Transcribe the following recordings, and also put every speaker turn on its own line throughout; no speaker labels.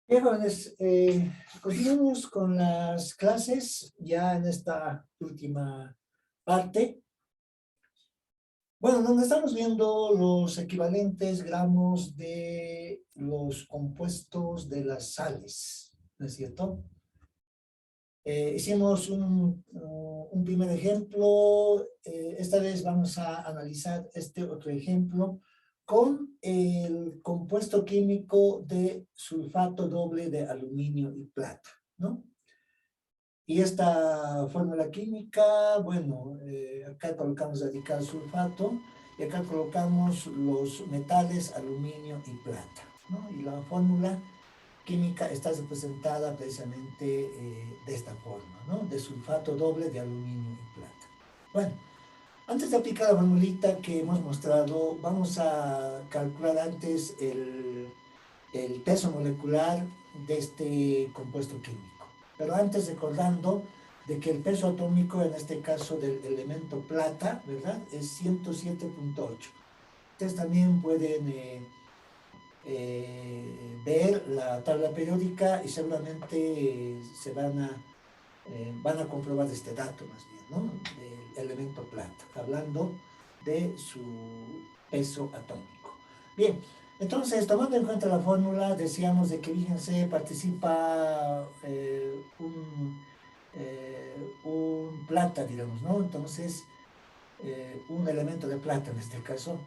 Bien, jóvenes, continuamos con las clases ya en esta última parte. Bueno, donde estamos viendo los equivalentes gramos de los compuestos de las sales, ¿no es cierto? Hicimos un primer ejemplo. Esta vez vamos a analizar este otro ejemplo con el compuesto químico de sulfato doble de aluminio y plata, ¿no? Y esta fórmula química, bueno, acá colocamos radical sulfato y acá colocamos los metales aluminio y plata, ¿no? Y la fórmula química está representada precisamente de esta forma, ¿no? De sulfato doble de aluminio y plata. Bueno, antes de aplicar la formulita que hemos mostrado, vamos a calcular antes el peso molecular de este compuesto químico. Pero antes recordando de que el peso atómico, en este caso del elemento plata, ¿verdad? Es 107.8. Ustedes también pueden ver la tabla periódica y seguramente van a comprobar este dato más bien, ¿no? Del elemento plata, hablando de su peso atómico. Bien, entonces, tomando en cuenta la fórmula, decíamos de que, fíjense, participa un plata, digamos, ¿no? Entonces, un elemento de plata en este caso.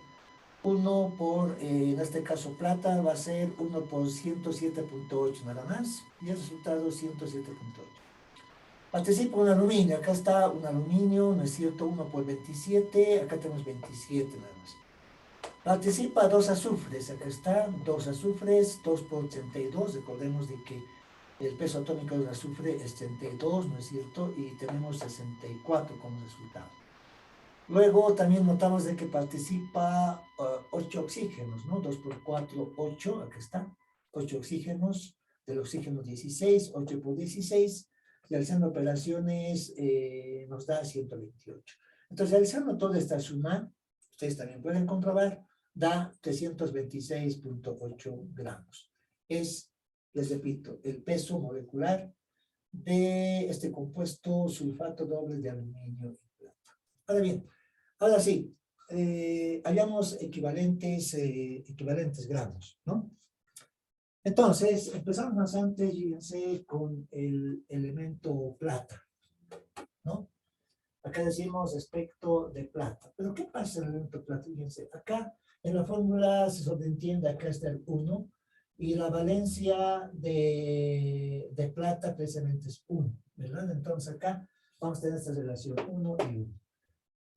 1 por, en este caso, plata va a ser 1 por 107.8 nada más, y el resultado 107.8. Participa un aluminio, acá está un aluminio, ¿no es cierto? 1 por 27, acá tenemos 27 nada más. Participa dos azufres, acá está, dos azufres, 2 por 82, recordemos de que el peso atómico del azufre es 32, ¿no es cierto? Y tenemos 64 como resultado. Luego también notamos de que participa 8 oxígenos, ¿no? 2 por 4, 8, acá está, 8 oxígenos, del oxígeno 16, 8 por 16, realizando operaciones nos da 128. Entonces, realizando toda esta suma, ustedes también pueden comprobar, da 326.8 gramos. Es, les repito, el peso molecular de este compuesto sulfato doble de aluminio y plata. Ahora bien, ahora sí, hallamos equivalentes gramos, ¿no? Entonces, empezamos más antes, fíjense, con el elemento plata, ¿no? Acá decimos respecto de plata. ¿Pero qué pasa en el elemento plata? Fíjense, acá en la fórmula se sobreentiende, acá está el 1, y la valencia de plata precisamente es 1, ¿verdad? Entonces acá vamos a tener esta relación 1 y 1.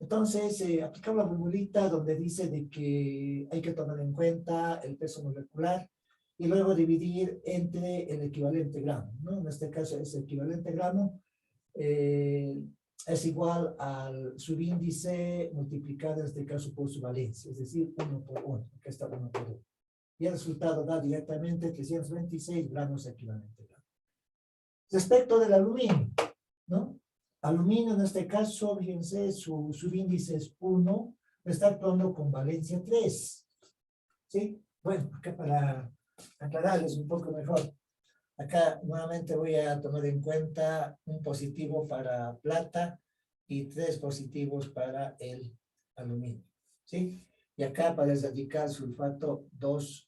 Entonces, aplicamos la formulita donde dice de que hay que tomar en cuenta el peso molecular y luego dividir entre el equivalente gramo, ¿no? En este caso, ese equivalente gramo es igual al subíndice multiplicado, en este caso, por su valencia, es decir, 1 por 1, acá está 1 por 1. Y el resultado da directamente 326 gramos equivalente gramo. Respecto del aluminio, ¿no? Aluminio, en este caso, fíjense, su subíndice es 1, está actuando con valencia 3. ¿Sí? Bueno, acá para aclararles un poco mejor, acá nuevamente voy a tomar en cuenta un positivo para plata y 3 positivos para el aluminio. ¿Sí? Y acá para el radical sulfato 2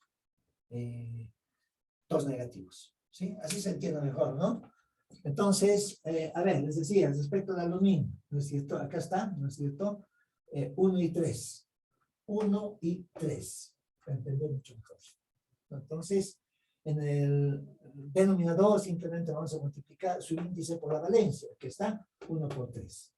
negativos. ¿Sí? Así se entiende mejor, ¿no? Entonces, a ver, les decía, respecto al aluminio, ¿no es cierto? Acá está, ¿no es cierto? 1 y 3. 1 y 3. Para entender mucho mejor. Entonces, en el denominador simplemente vamos a multiplicar su índice por la valencia, que está 1 por 3.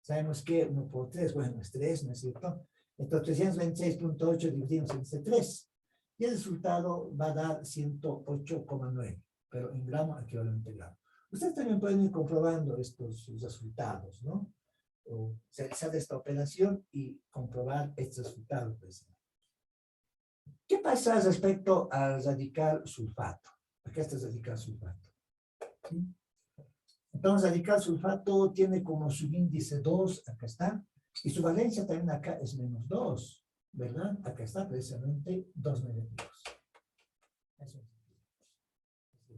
Sabemos que 1 por 3, bueno, es 3, ¿no es cierto? Entonces, 326.8 dividimos entre 3. Y el resultado va a dar 108,9, pero en gramo equivalente gramo. Ustedes también pueden ir comprobando estos resultados, ¿no? O realizar esta operación y comprobar estos resultados. Pues. ¿Qué pasa respecto al radical sulfato? Acá está el radical sulfato. ¿Sí? Entonces, radical sulfato tiene como subíndice 2, acá está, y su valencia también acá es menos 2, ¿verdad? Acá está precisamente 2 negativos. Eso es.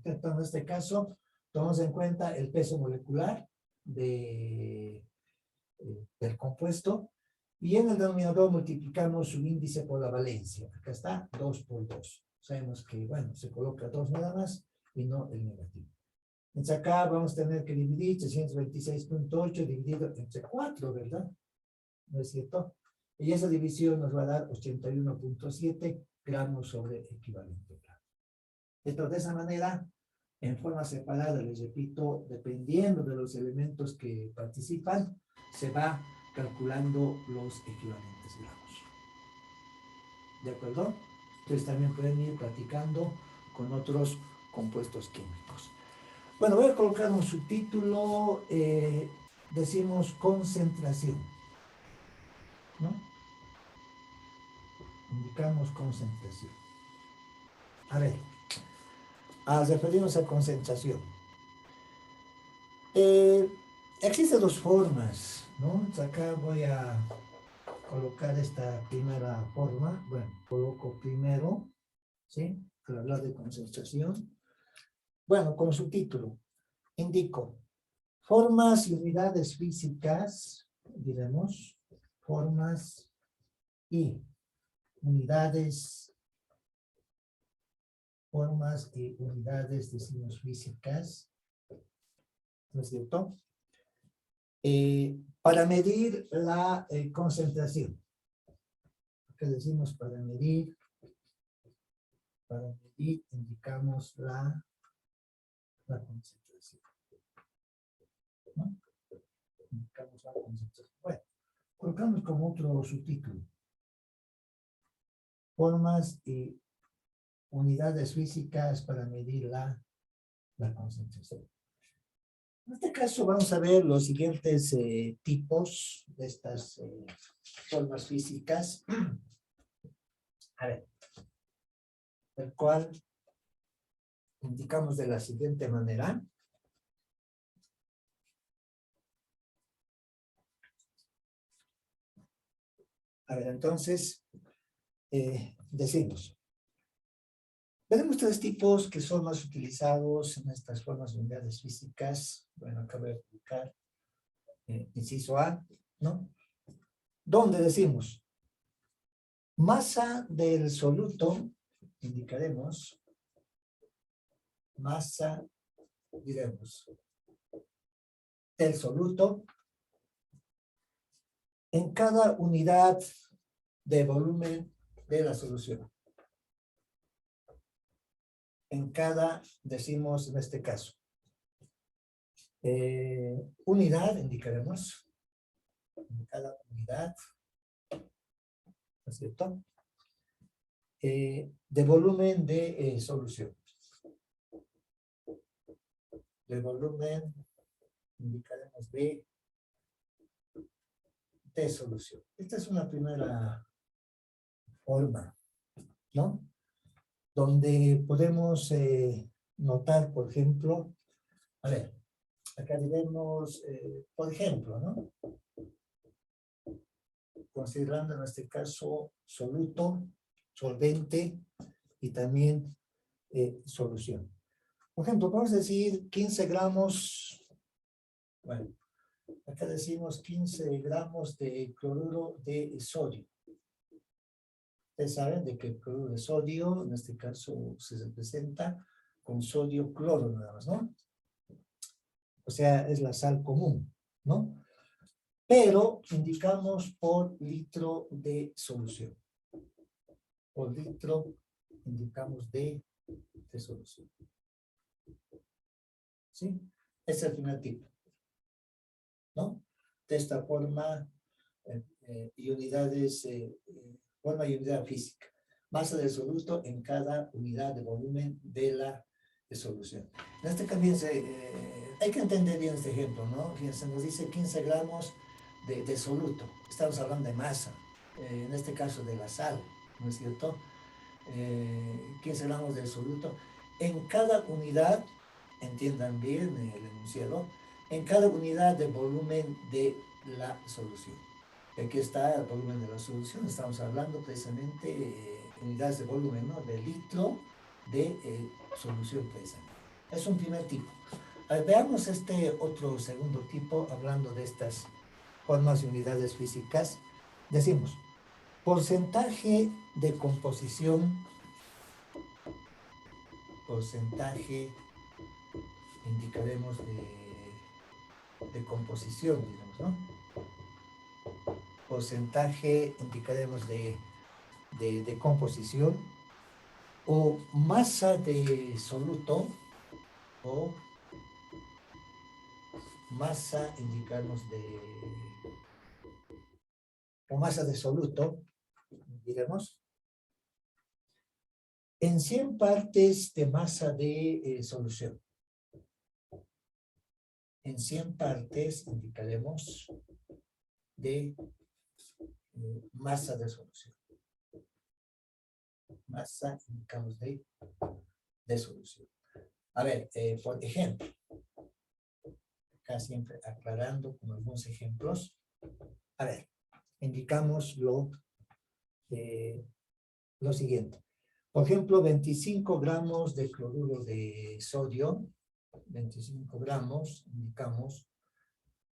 Entonces, en este caso, tomamos en cuenta el peso molecular del compuesto y en el denominador multiplicamos su índice por la valencia. Acá está 2 por 2. Sabemos que, bueno, se coloca 2 nada más y no el negativo. Entonces acá vamos a tener que dividir 326.8 dividido entre 4, ¿verdad? ¿No es cierto? Y esa división nos va a dar 81.7 gramos sobre equivalente gramo. Entonces, de esa manera, en forma separada, les repito, dependiendo de los elementos que participan, se va calculando los equivalentes gramos. ¿De acuerdo? Entonces también pueden ir practicando con otros compuestos químicos. Bueno, voy a colocar un subtítulo, decimos concentración, ¿no? Indicamos concentración. A ver, al referirnos a concentración. Existen dos formas, ¿no? Entonces acá voy a colocar esta primera forma. Bueno, coloco primero, ¿sí? Al hablar de concentración. Bueno, con subtítulo, indico formas y unidades físicas, diremos, formas y unidades, decimos físicas, ¿no es cierto? Para medir la concentración. Acá decimos para medir indicamos la concentración. ¿No? Indicamos la concentración. Bueno, colocamos como otro subtítulo. Formas y unidades físicas para medir la concentración. En este caso vamos a ver los siguientes tipos de estas formas físicas. A ver, el cual indicamos de la siguiente manera. A ver, entonces, decimos, tenemos 3 tipos que son más utilizados en estas formas de unidades físicas. Bueno, acabo de explicar, inciso A, ¿no? Donde decimos, masa del soluto, indicaremos, masa, diremos, del soluto en cada unidad de volumen de la solución. En cada, decimos en este caso, unidad, indicaremos, en cada unidad, ¿no es cierto? De volumen de solución. De volumen, indicaremos de solución. Esta es una primera forma, ¿no? Donde podemos notar, por ejemplo, a ver, acá diremos, por ejemplo, ¿no? Considerando en este caso soluto, solvente y también solución. Por ejemplo, vamos a decir 15 gramos, bueno, acá decimos 15 gramos de cloruro de sodio. Ustedes saben de que el cloruro de sodio, en este caso, se representa con sodio cloro nada más, ¿no? O sea, es la sal común, ¿no? Pero indicamos por litro de solución. Por litro indicamos de solución. ¿Sí? Ese es el primer tipo, ¿no? De esta forma y unidades, forma y unidad física. Masa del soluto en cada unidad de volumen de la solución. En este también hay que entender bien este ejemplo, ¿no? Fíjense, nos dice 15 gramos de soluto. Estamos hablando de masa, en este caso de la sal, ¿no es cierto? 15 gramos de soluto. En cada unidad, entiendan bien el enunciado, en cada unidad de volumen de la solución. Aquí está el volumen de la solución, estamos hablando precisamente unidades de volumen, ¿no? De litro de solución precisamente. Es un primer tipo. A ver, veamos este otro segundo tipo, hablando de estas formas y unidades físicas. Decimos, porcentaje de composición, porcentaje, indicaremos de composición, digamos, ¿no? Porcentaje, indicaremos de composición, o masa de soluto, o masa, indicamos o masa de soluto, diremos, en 100 partes de masa de solución. En 100 partes indicaremos de masa de solución. Masa, indicamos de solución. A ver, por ejemplo, acá siempre aclarando con algunos ejemplos. A ver, indicamos lo siguiente. Por ejemplo, 25 gramos de cloruro de sodio, 25 gramos, indicamos,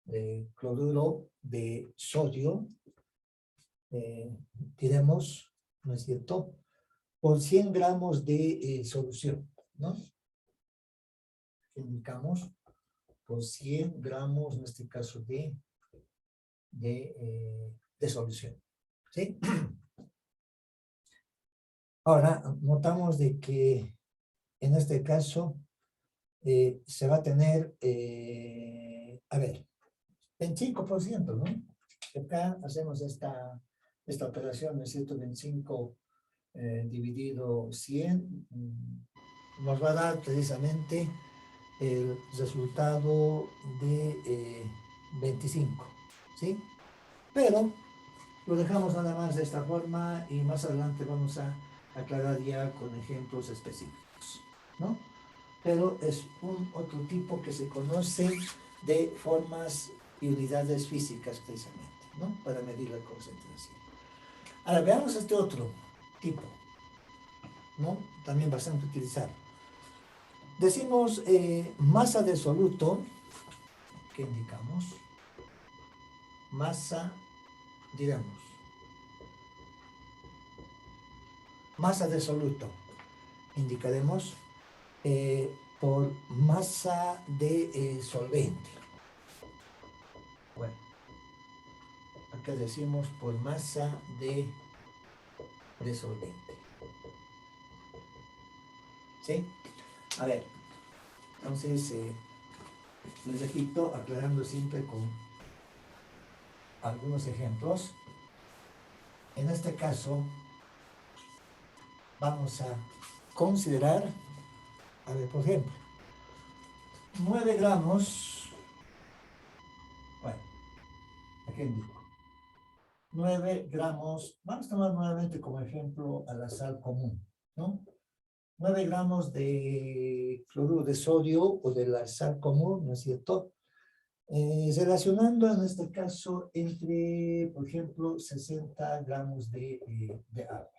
de cloruro de sodio, diremos, ¿no es cierto?, por 100 gramos de solución, ¿no? Indicamos por 100 gramos, en este caso, de solución, ¿sí? Ahora, notamos de que en este caso se va a tener, a ver, 25%, ¿no? Acá hacemos esta operación, ¿no es cierto? 25 dividido 100 nos va a dar precisamente el resultado de 25, ¿sí? Pero lo dejamos nada más de esta forma y más adelante vamos a aclarar ya con ejemplos específicos, ¿no? Pero es un otro tipo que se conoce de formas y unidades físicas precisamente, ¿no? Para medir la concentración. Ahora veamos este otro tipo, ¿no? También bastante utilizado. Decimos masa de soluto, ¿qué indicamos? Masa, digamos, masa de soluto, indicaremos por masa de solvente. Bueno, acá decimos por masa de solvente. ¿Sí? A ver, entonces les repito, aclarando siempre con algunos ejemplos. En este caso, vamos a considerar, a ver, por ejemplo, 9 gramos, bueno, aquí indico, 9 gramos, vamos a tomar nuevamente como ejemplo a la sal común, ¿no? 9 gramos de cloruro de sodio o de la sal común, ¿no es cierto? Relacionando en este caso entre, por ejemplo, 60 gramos de agua.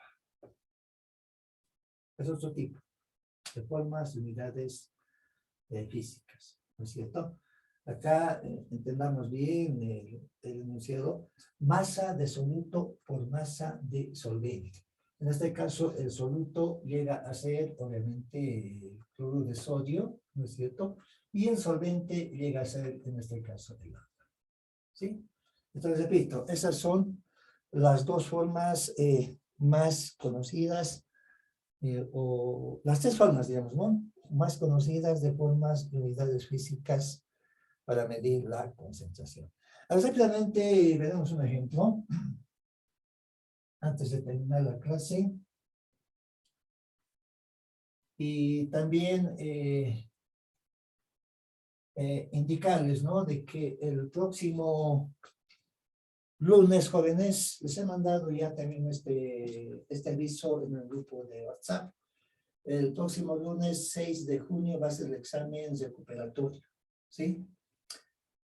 Es otro tipo de formas y unidades físicas, ¿no es cierto? Acá entendamos bien el enunciado, masa de soluto por masa de solvente. En este caso, el soluto llega a ser, obviamente, cloruro de sodio, ¿no es cierto? Y el solvente llega a ser, en este caso, el agua. ¿Sí? Entonces, repito, esas son las dos formas más conocidas, o las tres formas, digamos, ¿no? Más conocidas de formas de unidades físicas para medir la concentración. Ahora, rápidamente veremos un ejemplo antes de terminar la clase. Y también indicarles, ¿no?, de que el próximo lunes, jóvenes, les he mandado ya también este aviso en el grupo de WhatsApp. El próximo lunes 6 de junio va a ser el examen recuperatorio, ¿sí?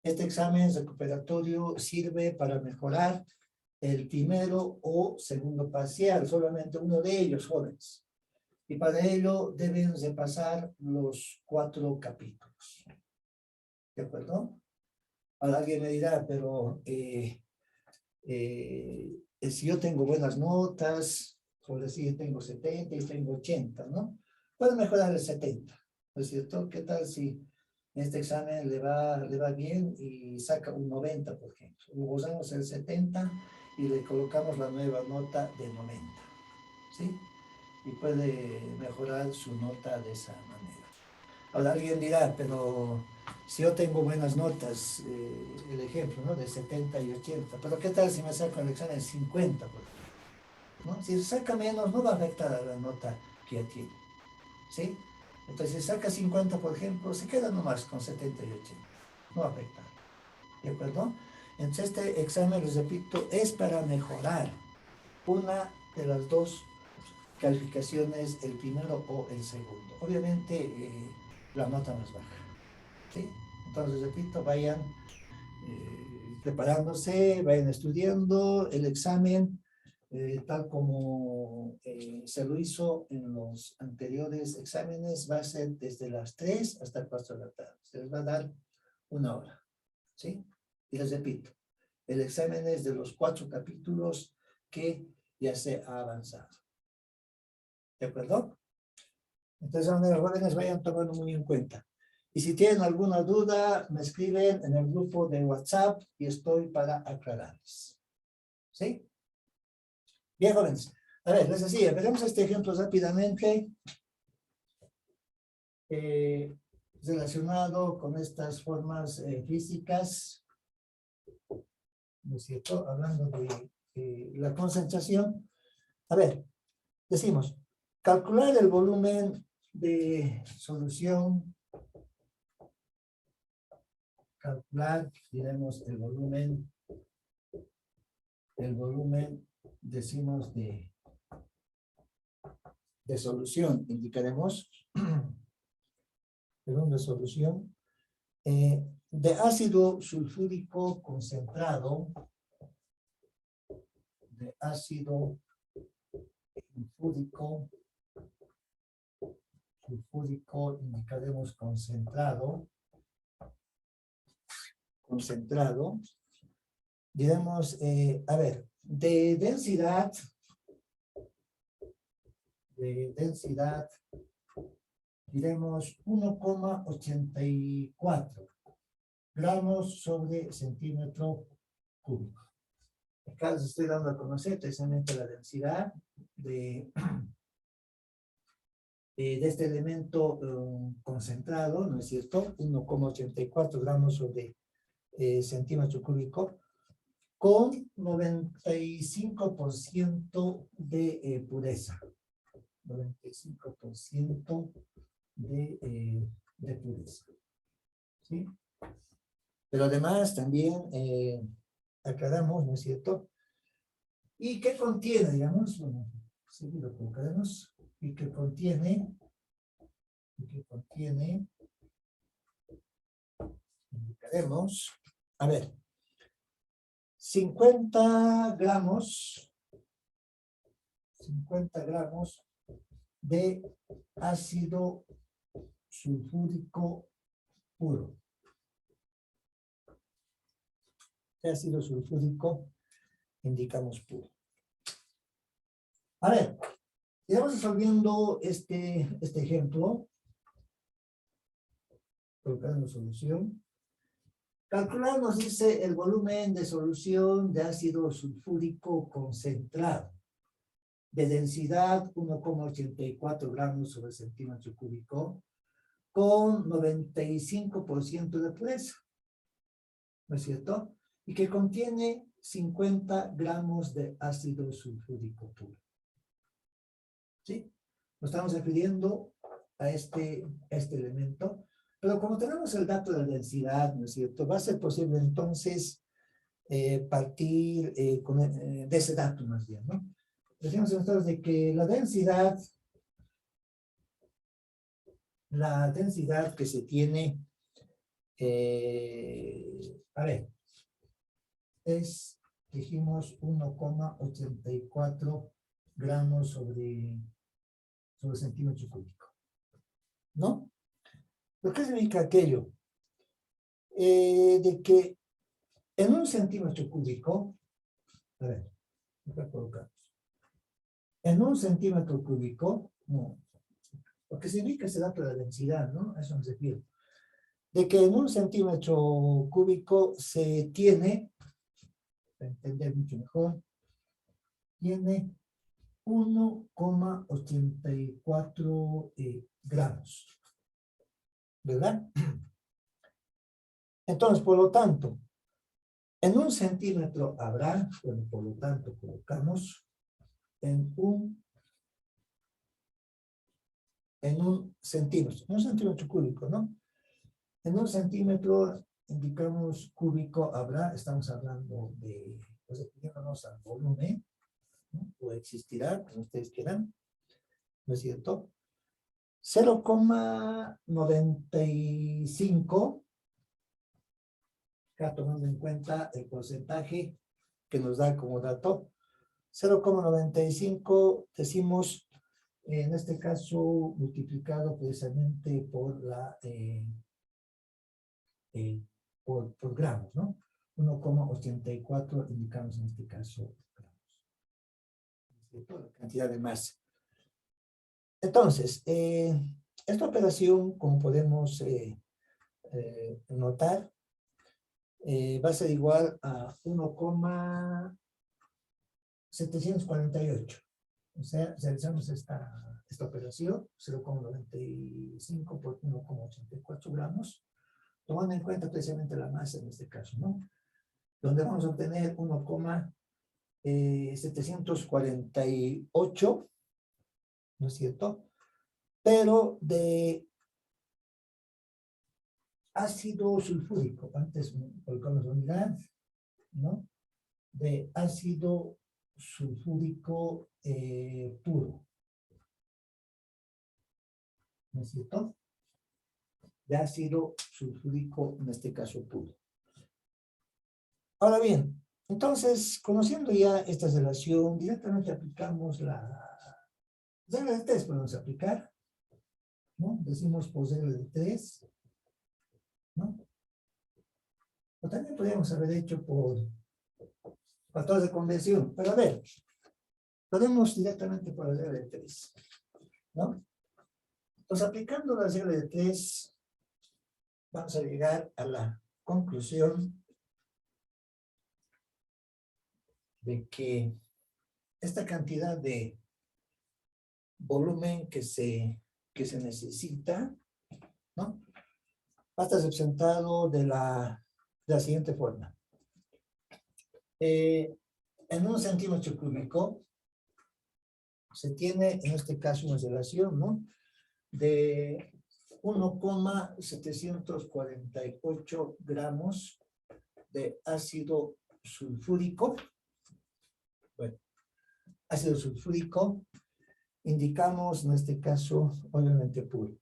Este examen recuperatorio sirve para mejorar el primero o segundo parcial, solamente uno de ellos, jóvenes. Y para ello deben repasar los 4 capítulos. ¿De acuerdo? Ahora alguien me dirá, pero si yo tengo buenas notas, por decir, tengo 70 y tengo 80, ¿no? Puedo mejorar el 70, ¿no es cierto? ¿Qué tal si en este examen le va bien y saca un 90, por ejemplo? Usamos el 70 y le colocamos la nueva nota de 90, ¿sí? Y puede mejorar su nota de esa manera. Ahora alguien dirá, pero si yo tengo buenas notas, el ejemplo, ¿no? De 70 y 80, pero ¿qué tal si me saco el examen 50, por ejemplo? ¿No? Si saca menos, no va a afectar a la nota que ya tiene, ¿sí? Entonces, si saca 50, por ejemplo, se queda nomás con 70 y 80, no va a afectar, ¿de acuerdo? Entonces, este examen, les repito, es para mejorar una de las dos calificaciones, el primero o el segundo. Obviamente, la nota más baja, ¿sí? Entonces, repito, vayan preparándose, vayan estudiando el examen, tal como se lo hizo en los anteriores exámenes, va a ser desde las 3 hasta 4 de la tarde. Se les va a dar 1 hora, ¿sí? Y les repito, el examen es de los 4 capítulos que ya se ha avanzado. ¿De acuerdo? Entonces, los jóvenes vayan tomando muy en cuenta. Y si tienen alguna duda, me escriben en el grupo de WhatsApp y estoy para aclararles. ¿Sí? Bien, jóvenes. A ver, les decía, veremos este ejemplo rápidamente relacionado con estas formas físicas, ¿no es cierto? Hablando de la concentración. A ver, decimos, calcular el volumen de solución, calcular, diremos, el volumen, decimos, de solución, indicaremos, el volumen de solución, de ácido sulfúrico concentrado, de ácido sulfúrico, indicaremos concentrado, diremos, a ver, de densidad, diremos 1,84 gramos sobre centímetro cúbico. Acá les estoy dando a conocer precisamente la densidad de este elemento concentrado, ¿no es cierto? 1,84 gramos sobre centímetro cúbico, con 95% de pureza. 95% de pureza. ¿Sí? Pero además también aclaramos, ¿no es cierto? ¿Y qué contiene, digamos? Bueno, seguido colocaremos. Y que contiene, indicaremos, a ver, 50 gramos de ácido sulfúrico puro. De ácido sulfúrico indicamos puro. A ver, estamos resolviendo este ejemplo. Colocando solución. Calcular nos dice el volumen de solución de ácido sulfúrico concentrado de densidad 1,84 gramos sobre centímetro cúbico con 95% de pureza, ¿no es cierto? Y que contiene 50 gramos de ácido sulfúrico puro. ¿Sí? Nos estamos refiriendo a este elemento, pero como tenemos el dato de la densidad, ¿no es cierto? Va a ser posible entonces partir de ese dato más bien, ¿no? Decimos entonces de que la densidad que se tiene, a ver, es, dijimos, 1,84 gramos sobre sobre centímetro cúbico, ¿no? ¿Lo que significa aquello? De que en un centímetro cúbico, a ver, voy a colocar, en un centímetro cúbico, no, lo que significa ese dato de la densidad, ¿no? A eso me refiero. De que en un centímetro cúbico se tiene, para entender mucho mejor, tiene 1,84 gramos, ¿verdad? Entonces, por lo tanto, en un centímetro habrá, bueno, por lo tanto, colocamos en un centímetro cúbico, ¿no? En un centímetro, indicamos cúbico, habrá, estamos hablando de, pues, refiriéndonos al volumen, ¿no? O existirá, como ustedes quieran, ¿no es cierto? 0,95, acá tomando en cuenta el porcentaje que nos da como dato, 0,95 decimos, en este caso, multiplicado precisamente por la, por gramos, ¿no? 1,84 indicamos en este caso gramos. La cantidad de masa. Entonces, esta operación, como podemos notar, va a ser igual a 1,748. O sea, realizamos esta operación, 0,95 por 1,84 gramos, tomando en cuenta precisamente la masa en este caso, ¿no? Donde vamos a obtener 1,748, ¿no es cierto? Pero de ácido sulfúrico, antes colocamos la unidad, ¿no? De ácido sulfúrico puro, ¿no es cierto? De ácido sulfúrico, en este caso puro. Ahora bien, entonces, conociendo ya esta relación, directamente aplicamos la regla de 3, podemos aplicar, ¿no? Decimos por regla de 3, ¿no? O también podríamos haber hecho por factores de conversión, pero a ver, podemos directamente por la regla de 3, ¿no? Pues aplicando la regla de 3, vamos a llegar a la conclusión de que esta cantidad de volumen que se necesita, ¿no? Va a estar representado de la siguiente forma. En un centímetro cúbico se tiene, en este caso, una relación, ¿no? De 1,748 gramos de ácido sulfúrico. Bueno, ácido sulfúrico, indicamos en este caso, obviamente puro.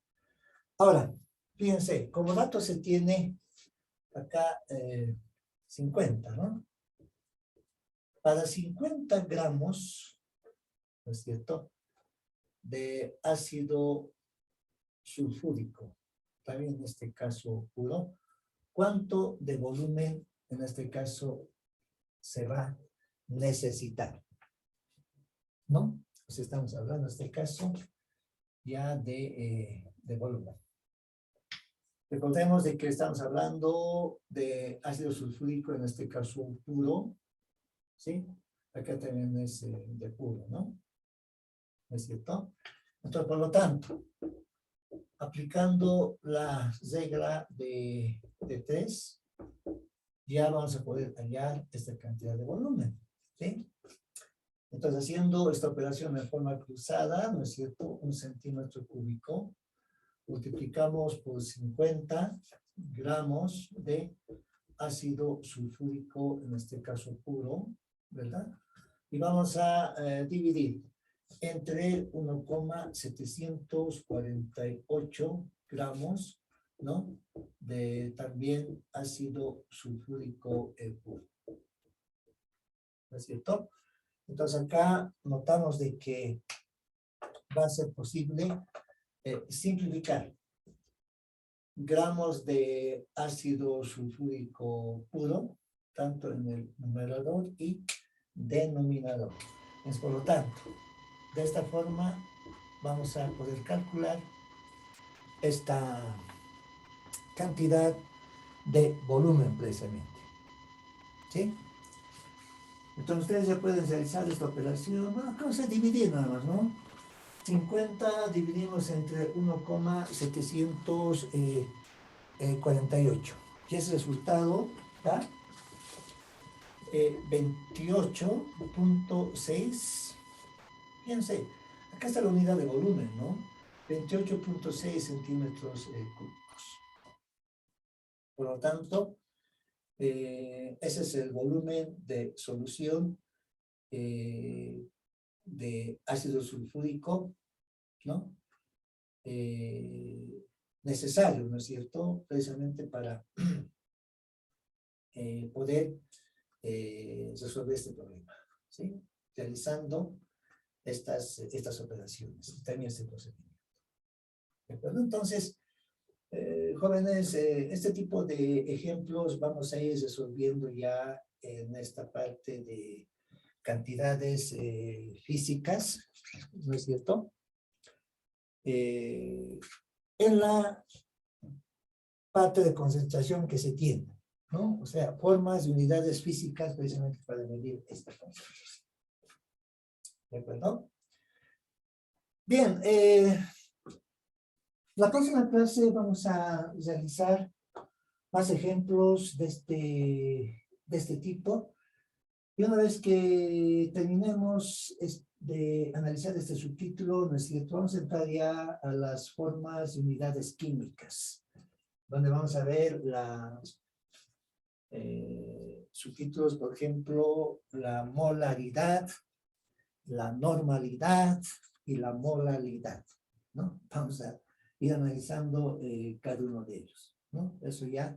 Ahora, fíjense, como dato se tiene acá 50, ¿no? Para 50 gramos, ¿no es cierto?, de ácido sulfúrico, también en este caso puro, ¿cuánto de volumen en este caso se va a necesitar? ¿No? Pues estamos hablando en este caso ya de volumen. Recordemos de que estamos hablando de ácido sulfúrico, en este caso puro, ¿sí? Acá también es de puro, ¿no? ¿No es cierto? Entonces, por lo tanto, aplicando la regla de 3, ya vamos a poder hallar esta cantidad de volumen, ¿sí? Entonces, haciendo esta operación de forma cruzada, ¿no es cierto? 1 centímetro cúbico, multiplicamos por 50 gramos de ácido sulfúrico, en este caso puro, ¿verdad? Y vamos a dividir entre 1,748 gramos, ¿no? De también ácido sulfúrico puro. ¿No es cierto? Entonces acá notamos de que va a ser posible simplificar gramos de ácido sulfúrico puro, tanto en el numerador y denominador. Es por lo tanto, de esta forma vamos a poder calcular esta cantidad de volumen precisamente. ¿Sí? Entonces ustedes ya pueden realizar esta operación. Bueno, vamos a dividir nada más, ¿no? 50 dividimos entre 1,748. Y ese resultado da 28.6. Fíjense, acá está la unidad de volumen, ¿no? 28.6 centímetros cúbicos. Por lo tanto, ese es el volumen de solución de ácido sulfúrico, ¿no? Necesario, ¿no es cierto? Precisamente para poder resolver este problema, ¿sí? Realizando estas operaciones y también este procedimiento. ¿De acuerdo? Entonces, jóvenes, este tipo de ejemplos vamos a ir resolviendo ya en esta parte de cantidades físicas, ¿no es cierto? En la parte de concentración que se tiene, ¿no? O sea, formas de unidades físicas precisamente para medir esta concentración. ¿De acuerdo? Bien, la próxima clase vamos a realizar más ejemplos de este tipo. Y una vez que terminemos de analizar este subtítulo, ¿no es cierto? Vamos a entrar ya a las formas de unidades químicas, donde vamos a ver las subtítulos, por ejemplo, la molaridad, la normalidad y la molalidad, ¿no? Vamos a ir analizando cada uno de ellos, ¿no? Eso ya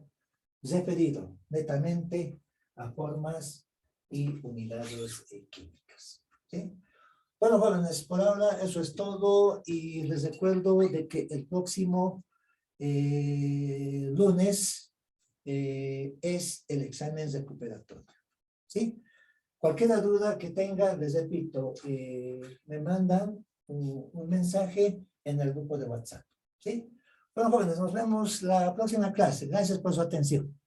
referido netamente a formas y unidades químicas, ¿sí? Bueno, jóvenes, por ahora eso es todo y les recuerdo de que el próximo lunes es el examen recuperatorio, ¿sí? Cualquier duda que tengan, les repito, me mandan un mensaje en el grupo de WhatsApp, ¿sí? Bueno, jóvenes, nos vemos la próxima clase. Gracias por su atención.